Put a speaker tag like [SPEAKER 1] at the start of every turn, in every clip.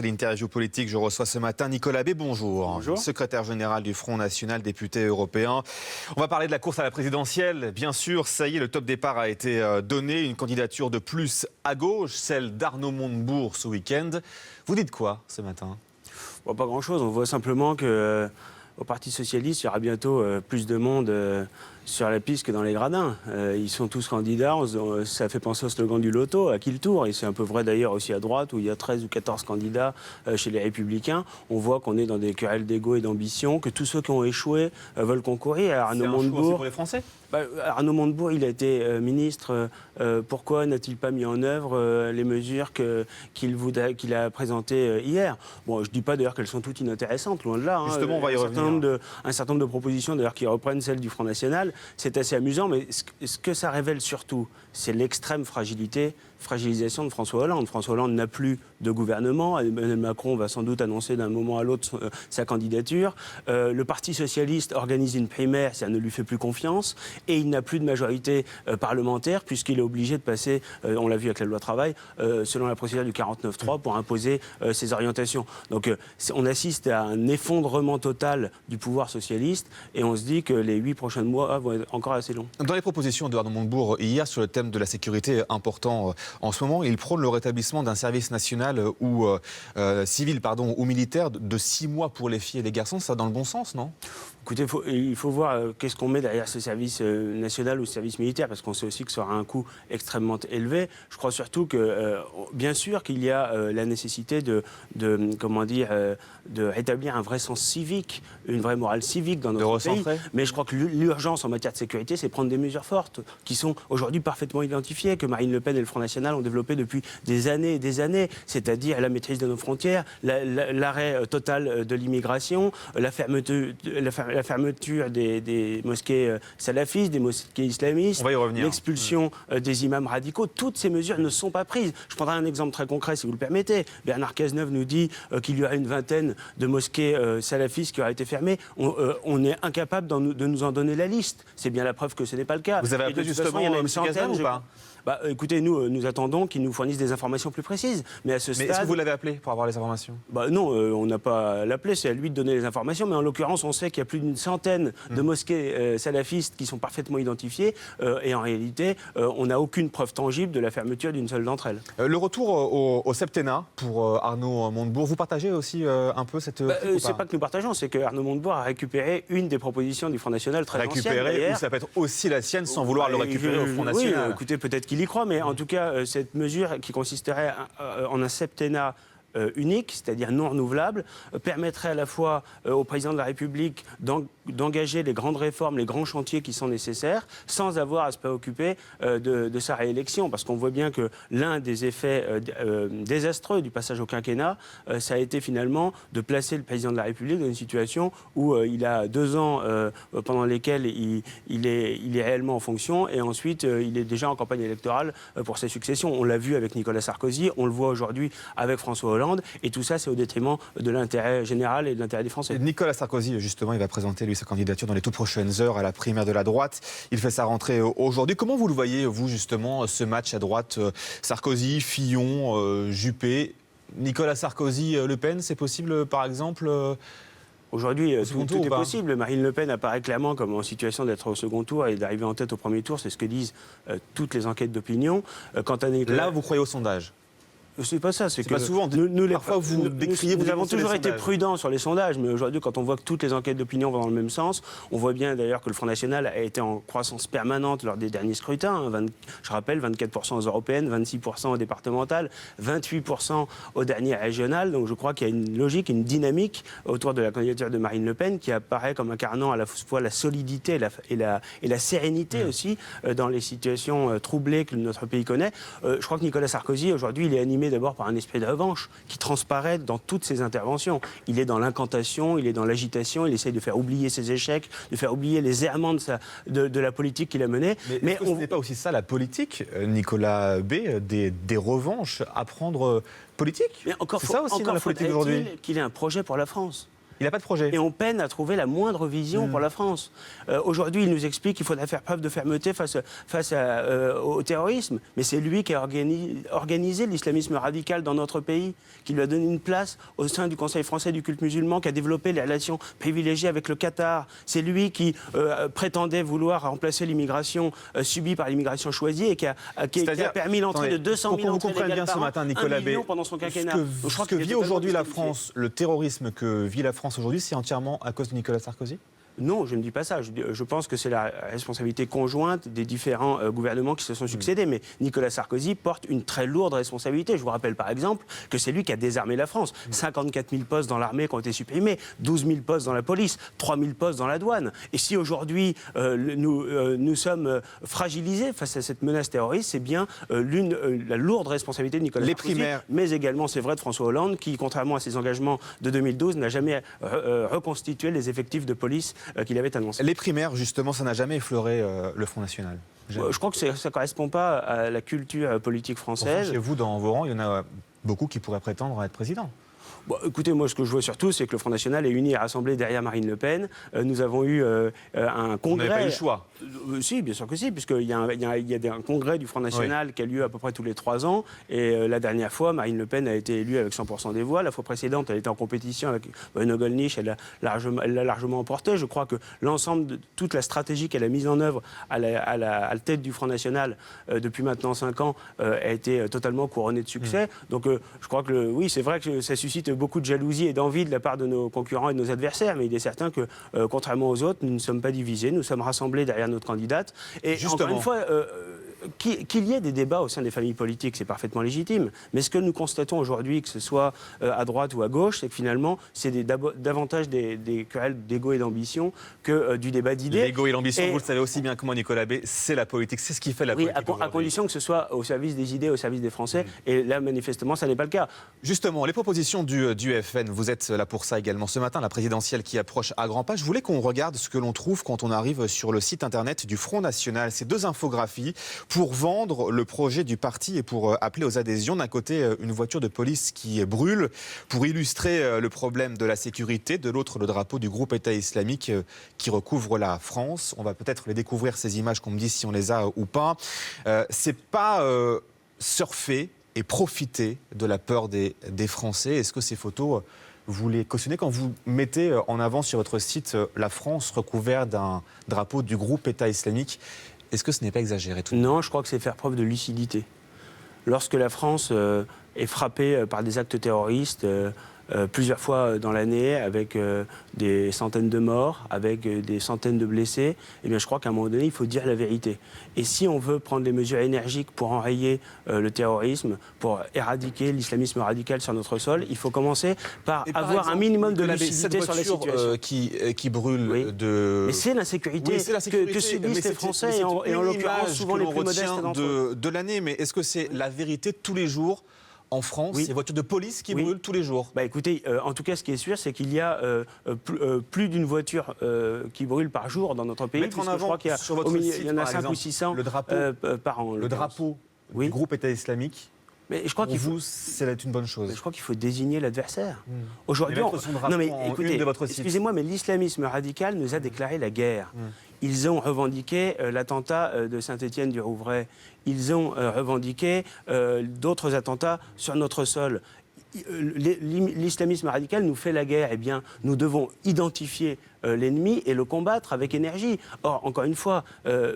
[SPEAKER 1] l'interview politique, je reçois ce matin Nicolas B. Bonjour.
[SPEAKER 2] Bonjour.
[SPEAKER 1] Secrétaire général du Front National, député européen. On va parler de la course à la présidentielle. Bien sûr, ça y est, le top départ a été donné. Une candidature de plus à gauche, celle d'Arnaud Montebourg ce week-end. Vous dites quoi ce matin ?
[SPEAKER 2] Bon, pas grand-chose. On voit simplement que au Parti socialiste, il y aura bientôt plus de monde sur la piste que dans les gradins. Ils sont tous candidats. Ça fait penser au slogan du loto, à qui le tour. Et c'est un peu vrai d'ailleurs aussi à droite, où il y a 13 ou 14 candidats chez les Républicains. On voit qu'on est dans des querelles d'ego et d'ambition, que tous ceux qui ont échoué veulent concourir.
[SPEAKER 1] C'est un choix aussi pour les Français ?
[SPEAKER 2] Arnaud Montebourg, il a été ministre. Pourquoi n'a-t-il pas mis en œuvre les mesures qu'il a présentées hier ? Bon, je ne dis pas d'ailleurs qu'elles sont toutes inintéressantes, loin de là.
[SPEAKER 1] Justement, on va y revenir.
[SPEAKER 2] Un certain nombre de propositions d'ailleurs qui reprennent celles du Front National. C'est assez amusant, mais ce que ça révèle surtout, c'est l'extrême fragilisation de François Hollande. François Hollande n'a plus de gouvernement. Emmanuel Macron va sans doute annoncer d'un moment à l'autre sa candidature. Le Parti socialiste organise une primaire, ça ne lui fait plus confiance. Et il n'a plus de majorité parlementaire puisqu'il est obligé de passer, on l'a vu avec la loi travail, selon la procédure du 49.3 pour imposer ses orientations. Donc on assiste à un effondrement total du pouvoir socialiste et on se dit que les 8 prochains mois vont être encore assez longs.
[SPEAKER 1] Dans les propositions de Arnaud Montebourg hier sur le thème de la sécurité important en ce moment, il prône le rétablissement d'un service national ou civil ou militaire de 6 mois pour les filles et les garçons. Ça va dans le bon sens, non ?
[SPEAKER 2] Écoutez, il faut voir qu'est-ce qu'on met derrière ce service national ou ce service militaire, parce qu'on sait aussi que ça aura un coût extrêmement élevé. Je crois surtout que, bien sûr, qu'il y a la nécessité de rétablir un vrai sens civique, une vraie morale civique dans notre pays. Mais je crois que l'urgence en matière de sécurité, c'est prendre des mesures fortes, qui sont aujourd'hui parfaitement identifiées, que Marine Le Pen et le Front National ont développées depuis des années et des années, c'est-à-dire la maîtrise de nos frontières, l'arrêt total de l'immigration, la fermeture des mosquées salafistes, des mosquées islamistes, l'expulsion des imams radicaux. Toutes ces mesures ne sont pas prises. Je prendrai un exemple très concret, si vous le permettez. Bernard Cazeneuve nous dit qu'il y aura une vingtaine de mosquées salafistes qui auraient été fermées. On est incapable de nous en donner la liste. C'est bien la preuve que ce n'est pas le cas.
[SPEAKER 1] Vous avez appelé justement M. Cazeneuve ou pas ?
[SPEAKER 2] Écoutez, nous attendons qu'ils nous fournissent des informations plus précises. Mais à ce stade...
[SPEAKER 1] est-ce que vous l'avez appelé pour avoir les informations ?
[SPEAKER 2] Non, on n'a pas l'appelé, c'est à lui de donner les informations. Mais en l'occurrence, on sait qu'il y a plus d'une centaine de mosquées salafistes qui sont parfaitement identifiées. Et en réalité, on n'a aucune preuve tangible de la fermeture d'une seule d'entre elles.
[SPEAKER 1] Le retour au septennat pour Arnaud Montebourg, vous partagez aussi un peu cette...
[SPEAKER 2] c'est pas que nous partageons, c'est que Arnaud Montebourg a récupéré une des propositions du Front National très ancienne.
[SPEAKER 1] Récupérer, ou ça peut être aussi la sienne sans vouloir le récupérer au Front National.
[SPEAKER 2] Oui, écoutez, peut-être qu'il y croit, mais en tout cas, cette mesure qui consisterait en un septennat unique, c'est-à-dire non renouvelable, permettrait à la fois au président de la République d'engager les grandes réformes, les grands chantiers qui sont nécessaires, sans avoir à se préoccuper de sa réélection. Parce qu'on voit bien que l'un des effets désastreux du passage au quinquennat, ça a été finalement de placer le président de la République dans une situation où il a 2 ans pendant lesquels il est réellement en fonction, et ensuite il est déjà en campagne électorale pour sa succession. On l'a vu avec Nicolas Sarkozy, on le voit aujourd'hui avec François Hollande, et tout ça, c'est au détriment de l'intérêt général et de l'intérêt des Français.
[SPEAKER 1] Nicolas Sarkozy, justement, il va présenter, lui, sa candidature dans les toutes prochaines heures à la primaire de la droite. Il fait sa rentrée aujourd'hui. Comment vous le voyez, vous, justement, ce match à droite, Sarkozy, Fillon, Juppé, Nicolas Sarkozy, Le Pen, c'est possible, par exemple
[SPEAKER 2] Aujourd'hui, tout est possible. Marine Le Pen apparaît clairement comme en situation d'être au second tour et d'arriver en tête au premier tour. C'est ce que disent toutes les enquêtes d'opinion. Quant à Nicolas...
[SPEAKER 1] Là, vous croyez au sondage ?
[SPEAKER 2] C'est pas ça, c'est que
[SPEAKER 1] pas souvent. Parfois, vous décriez.
[SPEAKER 2] Nous avons toujours été prudents sur les sondages, mais aujourd'hui, quand on voit que toutes les enquêtes d'opinion vont dans le même sens, on voit bien d'ailleurs que le Front National a été en croissance permanente lors des derniers scrutins. Je rappelle, 24% aux européennes, 26% aux départementales, 28% aux dernières régionales. Donc je crois qu'il y a une logique, une dynamique autour de la candidature de Marine Le Pen qui apparaît comme incarnant à la fois la solidité et la sérénité aussi dans les situations troublées que notre pays connaît. Je crois que Nicolas Sarkozy, aujourd'hui, il est animé d'abord par un esprit de revanche qui transparaît dans toutes ses interventions. Il est dans l'incantation, il est dans l'agitation, il essaye de faire oublier ses échecs, de faire oublier les errements de la politique qu'il a menée.
[SPEAKER 1] Mais ce n'est pas aussi ça la politique, Nicolas B, des revanches à prendre politique?
[SPEAKER 2] Mais encore
[SPEAKER 1] c'est ça aussi dans la politique aujourd'hui.
[SPEAKER 2] Qu'il ait un projet pour la France.
[SPEAKER 1] Il n'a pas de projet.
[SPEAKER 2] Et on peine à trouver la moindre vision pour la France. Aujourd'hui, il nous explique qu'il faudrait faire preuve de fermeté face au terrorisme. Mais c'est lui qui a organisé l'islamisme radical dans notre pays, qui lui a donné une place au sein du Conseil français du culte musulman, qui a développé les relations privilégiées avec le Qatar. C'est lui qui prétendait vouloir remplacer l'immigration subie par l'immigration choisie et qui a permis l'entrée de 200 000 entrées légales par an,
[SPEAKER 1] matin, Nicolas
[SPEAKER 2] 1 million pendant son quinquennat.
[SPEAKER 1] Ce que vit aujourd'hui la France, le terrorisme que vit la France aujourd'hui, c'est entièrement à cause de Nicolas Sarkozy ?
[SPEAKER 2] Non, je ne dis pas ça. Je pense que c'est la responsabilité conjointe des différents gouvernements qui se sont succédés. Mais Nicolas Sarkozy porte une très lourde responsabilité. Je vous rappelle par exemple que c'est lui qui a désarmé la France. 54 000 postes dans l'armée qui ont été supprimés, 12 000 postes dans la police, 3 000 postes dans la douane. Et si aujourd'hui nous sommes fragilisés face à cette menace terroriste, c'est bien la lourde responsabilité de Nicolas Sarkozy. Mais également, c'est vrai, de François Hollande qui, contrairement à ses engagements de 2012, n'a jamais reconstitué les effectifs de police qu'il avait annoncé.
[SPEAKER 1] Les primaires, justement, ça n'a jamais effleuré le Front National.
[SPEAKER 2] Je crois que ça ne correspond pas à la culture politique française.
[SPEAKER 1] Enfin, chez vous, dans vos rangs, il y en a beaucoup qui pourraient prétendre à être président.
[SPEAKER 2] Bon, écoutez, moi, ce que je vois surtout, c'est que le Front National est uni et rassemblé derrière Marine Le Pen. Nous avons eu un congrès...
[SPEAKER 1] Vous n'avez pas eu le choix.
[SPEAKER 2] Si, bien sûr que si, puisqu'il y a un congrès du Front National qui a lieu à peu près tous les 3 ans. Et la dernière fois, Marine Le Pen a été élue avec 100% des voix. La fois précédente, elle était en compétition avec Bruno Gollnisch. Elle l'a largement emporté. Je crois que l'ensemble de toute la stratégie qu'elle a mise en œuvre à la tête du Front National depuis maintenant 5 ans a été totalement couronnée de succès. Donc je crois que, oui, c'est vrai que ça suscite beaucoup de jalousie et d'envie de la part de nos concurrents et de nos adversaires. Mais il est certain que, contrairement aux autres, nous ne sommes pas divisés. Nous sommes rassemblés derrière notre candidate. Et
[SPEAKER 1] justement,
[SPEAKER 2] encore une fois, qu'il y ait des débats au sein des familles politiques, c'est parfaitement légitime. Mais ce que nous constatons aujourd'hui, que ce soit à droite ou à gauche, c'est que finalement, c'est davantage des querelles d'ego et d'ambition que du débat d'idées.
[SPEAKER 1] L'ego et l'ambition, vous le savez aussi bien que moi, Nicolas B, c'est la politique. C'est ce qui fait la politique.
[SPEAKER 2] Oui, à condition que ce soit au service des idées, au service des Français. Et là, manifestement, ça n'est pas le cas.
[SPEAKER 1] Justement, les propositions du FN, vous êtes là pour ça également ce matin, la présidentielle qui approche à grands pas. Je voulais qu'on regarde ce que l'on trouve quand on arrive sur le site internet du Front National. Ces 2 infographies pour vendre le projet du parti et pour appeler aux adhésions. D'un côté, une voiture de police qui brûle pour illustrer le problème de la sécurité. De l'autre, le drapeau du groupe État islamique qui recouvre la France. On va peut-être les découvrir, ces images, qu'on me dise si on les a ou pas. C'est pas surfer et profiter de la peur des Français. Est-ce que ces photos, vous les cautionnez quand vous mettez en avant sur votre site la France recouverte d'un drapeau du groupe État islamique? Est-ce que ce n'est pas exagéré tout?
[SPEAKER 2] Non, je crois que c'est faire preuve de lucidité. Lorsque la France est frappée par des actes terroristes plusieurs fois dans l'année, avec des centaines de morts, avec des centaines de blessés, eh bien, je crois qu'à un moment donné, il faut dire la vérité. Et si on veut prendre des mesures énergiques pour enrayer le terrorisme, pour éradiquer l'islamisme radical sur notre sol, il faut commencer par avoir exemple, un minimum de lucidité sur la situation.
[SPEAKER 1] Qui brûle
[SPEAKER 2] Mais c'est l'insécurité que subissent les Français, et en l'occurrence souvent les plus modestes d'entre eux.
[SPEAKER 1] De l'année, mais est-ce que c'est la vérité tous les jours? En France, ces voitures de police qui brûlent tous les jours.
[SPEAKER 2] Écoutez, en tout cas, ce qui est sûr, c'est qu'il y a plus d'une voiture qui brûle par jour dans notre pays.
[SPEAKER 1] Mettre en avant,
[SPEAKER 2] je crois qu'il y en a 5 ou 600 par an.
[SPEAKER 1] Le drapeau du groupe État islamique.
[SPEAKER 2] Mais je crois
[SPEAKER 1] pour vous, c'est une bonne chose.
[SPEAKER 2] Je crois qu'il faut désigner l'adversaire.
[SPEAKER 1] Aujourd'hui, écoutez,
[SPEAKER 2] excusez-moi, mais l'islamisme radical nous a déclaré la guerre. Ils ont revendiqué l'attentat de Saint-Étienne-du-Rouvray. Ils ont revendiqué d'autres attentats sur notre sol. L'islamisme radical nous fait la guerre. Eh bien, nous devons identifier l'ennemi et le combattre avec énergie. Or, encore une fois,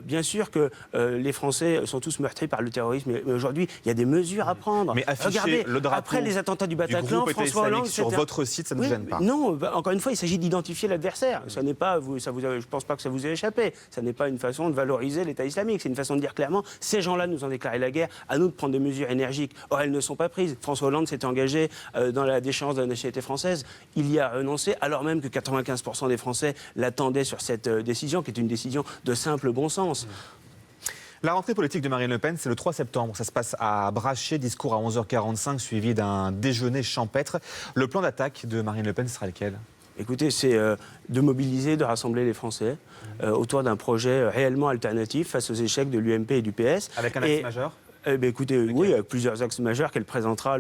[SPEAKER 2] bien sûr que les Français sont tous meurtris par le terrorisme, mais aujourd'hui, il y a des mesures à prendre.
[SPEAKER 1] Mais regardez, le drapeau
[SPEAKER 2] après les attentats du Bataclan, François Hollande...
[SPEAKER 1] sur votre site, ça ne vous gêne pas?
[SPEAKER 2] Non, encore une fois, il s'agit d'identifier l'adversaire. Ça n'est pas, je ne pense pas que ça vous ait échappé. Ça n'est pas une façon de valoriser l'État islamique. C'est une façon de dire clairement, ces gens-là nous ont déclaré la guerre, à nous de prendre des mesures énergiques. Or, elles ne sont pas prises. François Hollande s'était engagé dans la déchéance de la nationalité française. Il y a renoncé, alors même que 95% des Français l'attendaient sur cette décision, qui est une décision de simple bon sens.
[SPEAKER 1] La rentrée politique de Marine Le Pen, c'est le 3 septembre. Ça se passe à Braché, discours à 11h45, suivi d'un déjeuner champêtre. Le plan d'attaque de Marine Le Pen sera lequel?
[SPEAKER 2] Écoutez, c'est de mobiliser, de rassembler les Français autour d'un projet réellement alternatif face aux échecs de l'UMP et du PS.
[SPEAKER 1] Avec un axe majeur?
[SPEAKER 2] Écoutez, oui, il y a plusieurs axes majeurs qu'elle présentera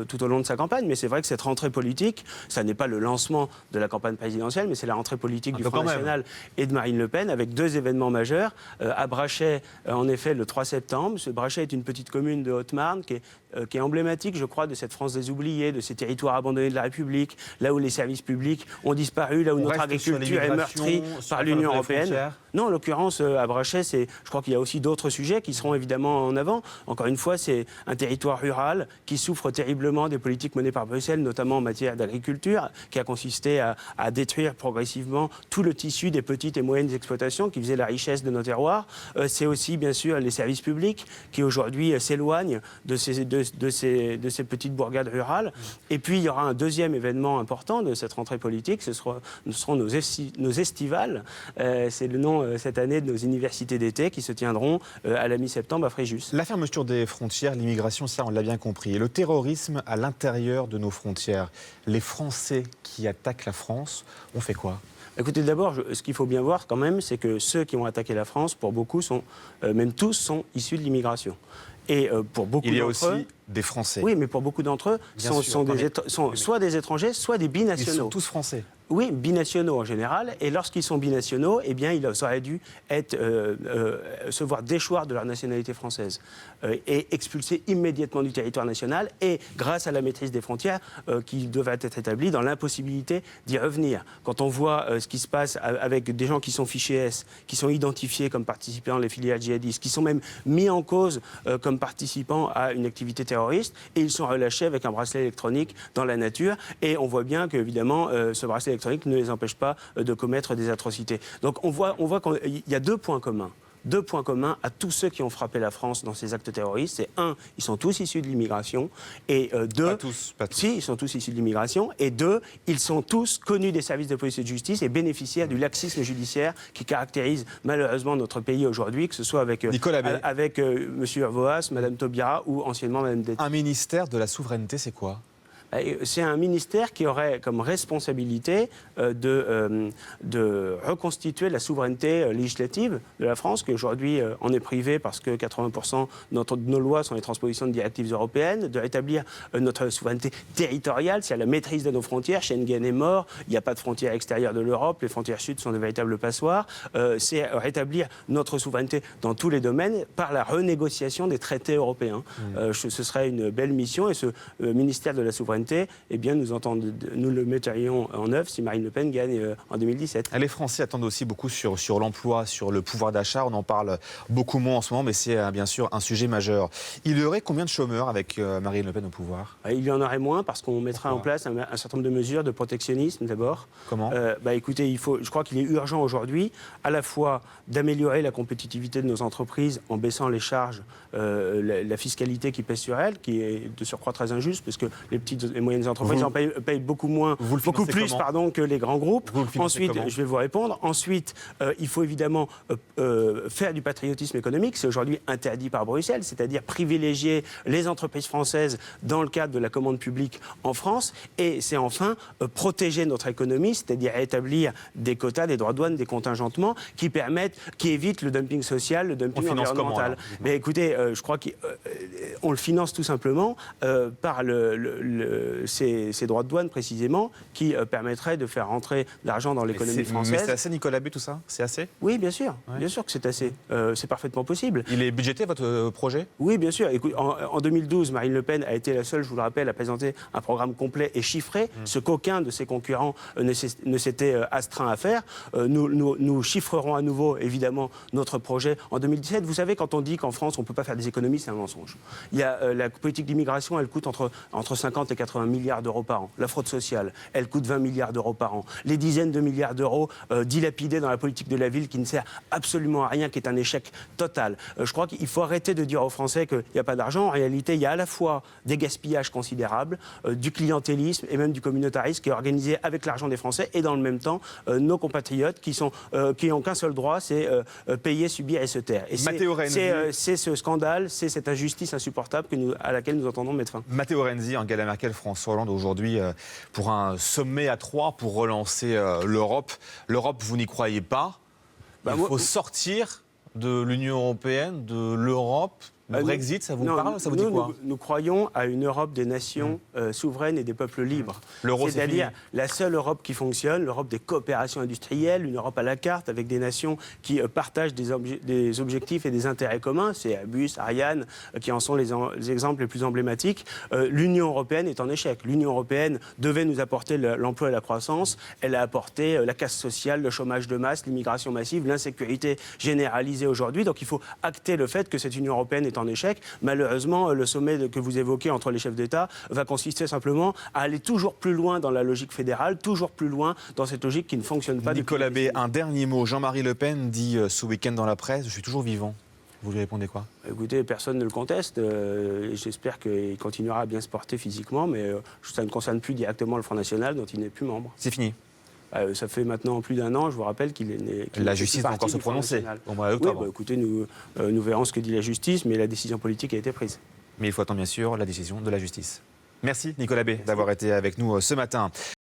[SPEAKER 2] tout au long de sa campagne. Mais c'est vrai que cette rentrée politique, ça n'est pas le lancement de la campagne présidentielle, mais c'est la rentrée politique du Front National et de Marine Le Pen, avec 2 événements majeurs. À Brachet, en effet, le 3 septembre. Brachet est une petite commune de Haute-Marne qui est emblématique, je crois, de cette France des oubliés, de ces territoires abandonnés de la République, là où les services publics ont disparu, là où notre agriculture est meurtrie par l'Union européenne. Non, en l'occurrence, à Brachet, je crois qu'il y a aussi d'autres sujets qui seront évidemment en avant. Encore une fois, c'est un territoire rural qui souffre terriblement des politiques menées par Bruxelles, notamment en matière d'agriculture, qui a consisté à détruire progressivement tout le tissu des petites et moyennes exploitations qui faisaient la richesse de nos terroirs. C'est aussi, bien sûr, les services publics qui aujourd'hui s'éloignent de ces petites bourgades rurales. Et puis, il y aura un deuxième événement important de cette rentrée politique, ce seront nos estivales. C'est le nom cette année de nos universités d'été qui se tiendront à la mi-septembre à Fréjus.
[SPEAKER 1] La fermeture des frontières, l'immigration, ça on l'a bien compris. Et le terrorisme à l'intérieur de nos frontières. Les Français qui attaquent la France, on fait quoi ?
[SPEAKER 2] Écoutez, d'abord, ce qu'il faut bien voir quand même, c'est que ceux qui ont attaqué la France, pour beaucoup, même tous, sont issus de l'immigration. Et pour beaucoup
[SPEAKER 1] il y a
[SPEAKER 2] d'entre
[SPEAKER 1] aussi
[SPEAKER 2] eux,
[SPEAKER 1] des Français.
[SPEAKER 2] Oui, mais pour beaucoup d'entre eux, sont soit des étrangers, soit des binationaux.
[SPEAKER 1] Ils sont tous français.
[SPEAKER 2] Oui, binationaux en général. Et lorsqu'ils sont binationaux, eh bien, ils auraient dû se voir déchoir de leur nationalité française et expulsés immédiatement du territoire national. Et grâce à la maîtrise des frontières qui devrait être établie, dans l'impossibilité d'y revenir. Quand on voit ce qui se passe avec des gens qui sont fichés S, qui sont identifiés comme participants à les filières djihadistes, qui sont même mis en cause comme participants à une activité terroriste, et ils sont relâchés avec un bracelet électronique dans la nature. Et on voit bien qu'évidemment, ce bracelet électronique ne les empêche pas de commettre des atrocités. Donc on voit qu'il y a 2 points communs. 2 points communs à tous ceux qui ont frappé la France dans ces actes terroristes. C'est 1, ils sont tous issus de l'immigration. Et 2,
[SPEAKER 1] pas tous.
[SPEAKER 2] Si, ils sont tous issus de l'immigration. Et 2, ils sont tous connus des services de police et de justice et bénéficiaires du laxisme judiciaire qui caractérise malheureusement notre pays aujourd'hui, que ce soit avec M. Urvoas, Mme Taubira ou anciennement Mme Deti.
[SPEAKER 1] Un ministère de la souveraineté, c'est quoi ?
[SPEAKER 2] C'est un ministère qui aurait comme responsabilité de reconstituer la souveraineté législative de la France, qui aujourd'hui en est privée parce que 80% de nos lois sont les transpositions de directives européennes, de rétablir notre souveraineté territoriale, c'est-à-dire la maîtrise de nos frontières. Schengen est mort, il n'y a pas de frontières extérieures de l'Europe, les frontières sud sont de véritables passoires. C'est rétablir notre souveraineté dans tous les domaines par la renégociation des traités européens. Ce serait une belle mission et ce ministère de la souveraineté, eh bien, nous le mettrions en œuvre si Marine Le Pen gagne en 2017.
[SPEAKER 1] Les Français attendent aussi beaucoup sur l'emploi, sur le pouvoir d'achat. On en parle beaucoup moins en ce moment, mais c'est bien sûr un sujet majeur. Il y aurait combien de chômeurs avec Marine Le Pen au pouvoir ?
[SPEAKER 2] Il y en aurait moins parce qu'on mettra en place un certain nombre de mesures de protectionnisme d'abord.
[SPEAKER 1] Comment ?
[SPEAKER 2] Écoutez, je crois qu'il est urgent aujourd'hui à la fois d'améliorer la compétitivité de nos entreprises en baissant les charges, la fiscalité qui pèse sur elles, qui est de surcroît très injuste, parce que les petites et moyennes entreprises en payent beaucoup plus que les grands groupes. Ensuite, je vais vous répondre. Ensuite, il faut évidemment faire du patriotisme économique. C'est aujourd'hui interdit par Bruxelles, c'est-à-dire privilégier les entreprises françaises dans le cadre de la commande publique en France. Et c'est enfin protéger notre économie, c'est-à-dire établir des quotas, des droits de douane, des contingentements qui évitent le dumping social, le dumping environnemental. Mais écoutez, je crois qu'on le finance tout simplement par ces droits de douane précisément qui permettraient de faire rentrer l'argent dans l'économie française.
[SPEAKER 1] Mais c'est assez, Nicolas B, tout ça ? C'est assez ?
[SPEAKER 2] Oui, bien sûr. Ouais. Bien sûr que c'est assez. C'est parfaitement possible.
[SPEAKER 1] Il est budgété, votre projet ?
[SPEAKER 2] Oui, bien sûr. Écoute, en 2012, Marine Le Pen a été la seule, je vous le rappelle, à présenter un programme complet et chiffré, ce qu'aucun de ses concurrents ne s'était astreint à faire. Nous chiffrerons à nouveau, évidemment, notre projet en 2017. Vous savez, quand on dit qu'en France, on ne peut pas faire des économies, c'est un mensonge. Il y a la politique d'immigration, elle coûte entre 50 et 80 milliards d'euros par an. La fraude sociale, elle coûte 20 milliards d'euros par an. Les dizaines de milliards d'euros dilapidés dans la politique de la ville qui ne sert absolument à rien, qui est un échec total. Je crois qu'il faut arrêter de dire aux Français qu'il n'y a pas d'argent. En réalité, il y a à la fois des gaspillages considérables, du clientélisme et même du communautarisme qui est organisé avec l'argent des Français et dans le même temps, nos compatriotes qui n'ont qu'un seul droit, c'est payer, subir et se taire. Et c'est ce scandale, c'est cette injustice insupportable à laquelle nous entendons mettre fin.
[SPEAKER 1] Matteo Renzi, Angela Merkel, François Hollande aujourd'hui pour un sommet à 3 pour relancer l'Europe. L'Europe, vous n'y croyez pas ? Il faut sortir de l'Union européenne, de l'Europe. Le Brexit, ça vous
[SPEAKER 2] non,
[SPEAKER 1] parle? Ça vous dit
[SPEAKER 2] nous,
[SPEAKER 1] quoi?
[SPEAKER 2] nous croyons à une Europe des nations souveraines et des peuples libres.
[SPEAKER 1] L'euro, c'est
[SPEAKER 2] C'est-à-dire
[SPEAKER 1] fini.
[SPEAKER 2] la seule Europe qui fonctionne, l'Europe des coopérations industrielles, une Europe à la carte avec des nations qui partagent des objectifs et des intérêts communs. C'est Airbus, Ariane qui en sont les exemples les plus emblématiques. L'Union européenne est en échec. L'Union européenne devait nous apporter l'emploi et la croissance. Elle a apporté la casse sociale, le chômage de masse, l'immigration massive, l'insécurité généralisée aujourd'hui. Donc il faut acter le fait que cette Union européenne est en échec. Malheureusement, le sommet que vous évoquez entre les chefs d'État va consister simplement à aller toujours plus loin dans la logique fédérale, toujours plus loin dans cette logique qui ne fonctionne pas.
[SPEAKER 1] Nicolas B, un dernier mot. Jean-Marie Le Pen dit ce week-end dans la presse, je suis toujours vivant. Vous lui répondez quoi?
[SPEAKER 2] Écoutez, personne ne le conteste. J'espère qu'il continuera à bien se porter physiquement, mais ça ne concerne plus directement le Front National, dont il n'est plus membre.
[SPEAKER 1] C'est fini.
[SPEAKER 2] Ça fait maintenant plus d'1 an, je vous rappelle
[SPEAKER 1] La justice va encore se prononcer au mois d'octobre.
[SPEAKER 2] Oui, écoutez, nous verrons ce que dit la justice, mais la décision politique a été prise.
[SPEAKER 1] Mais il faut attendre bien sûr la décision de la justice. Merci Nicolas B d'avoir été avec nous ce matin.